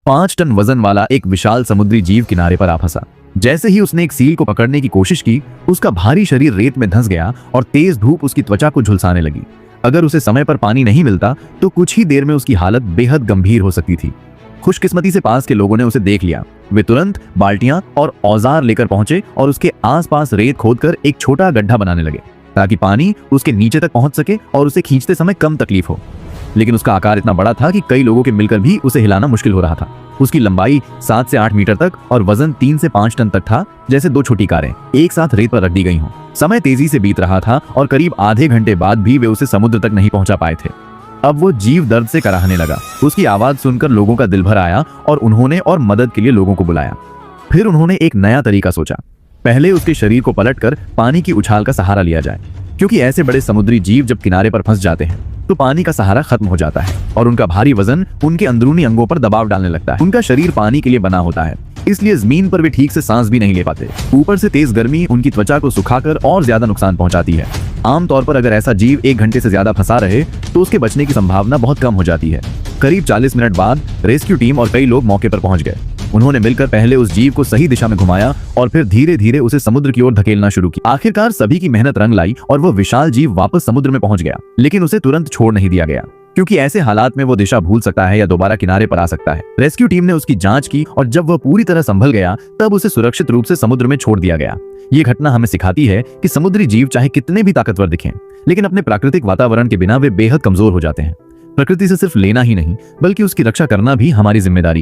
5 ton वजन वाला एक विशाल समुद्री जीव किनारे पर आ फंसा। जैसे ही उसने एक सील को पकड़ने की कोशिश की, उसका भारी शरीर रेत में धंस गया और तेज धूप उसकी त्वचा को झुलसाने लगी। अगर उसे समय पर पानी नहीं मिलता तो कुछ ही देर में उसकी हालत बेहद गंभीर हो सकती थी। खुशकिस्मती से पास के लोगों ने उसे देख लिया। वे तुरंत बाल्टियां और औजार लेकर पहुंचे और उसके आसपास रेत खोदकर एक छोटा गड्ढा बनाने लगे ताकि पानी उसके नीचे तक पहुंच सके और उसे खींचते समय कम तकलीफ हो। लेकिन उसका आकार इतना बड़ा था कि कई लोगों के मिलकर भी उसे हिलाना मुश्किल हो रहा था। उसकी लंबाई 7 से 8 मीटर तक और वजन 3 से 5 टन तक था, जैसे 2 छोटी कारें एक साथ रेत पर रख दी गई हों। समय तेजी से बीत रहा था और करीब आधे घंटे बाद भी वे उसे समुद्र तक नहीं पहुंचा पाए थे। अब वो जीव दर्द से कराहने लगा। उसकी आवाज सुनकर लोगों का दिल भर आया और उन्होंने और मदद के लिए लोगों को बुलाया। फिर उन्होंने एक नया तरीका सोचा। पहले उसके शरीर को पलटकर पानी की उछाल का सहारा लिया जाए, क्योंकि ऐसे बड़े समुद्री जीव जब किनारे पर फंस जाते हैं तो पानी का सहारा खत्म हो जाता है और उनका भारी वजन उनके अंदरूनी अंगों पर दबाव डालने लगता है। उनका शरीर पानी के लिए बना होता है, इसलिए जमीन पर वे ठीक से सांस भी नहीं ले पाते। ऊपर से तेज गर्मी उनकी त्वचा को सुखाकर और ज्यादा नुकसान पहुंचाती है। आमतौर पर अगर ऐसा जीव 1 घंटे से ज्यादा फंसा रहे तो उसके बचने की संभावना बहुत कम हो जाती है। करीब 40 मिनट बाद रेस्क्यू टीम और कई लोग मौके पर पहुंच गए। उन्होंने मिलकर पहले उस जीव को सही दिशा में घुमाया और फिर धीरे धीरे उसे समुद्र की ओर धकेलना शुरू किया। आखिरकार सभी की मेहनत रंग लाई और वो विशाल जीव वापस समुद्र में पहुंच गया, लेकिन उसे तुरंत छोड़ नहीं दिया गया, क्योंकि ऐसे हालात में वो दिशा भूल सकता है या दोबारा किनारे पर आ सकता है। रेस्क्यू टीम ने उसकी जांच की और जब वह पूरी तरह संभल गया तब उसे सुरक्षित रूप से समुद्र में छोड़ दिया गया। ये घटना हमें सिखाती है कि समुद्री जीव चाहे कितने भी ताकतवर दिखें, लेकिन अपने प्राकृतिक वातावरण के बिना वे बेहद कमजोर हो जाते हैं। प्रकृति से सिर्फ लेना ही नहीं बल्कि उसकी रक्षा करना भी हमारी जिम्मेदारी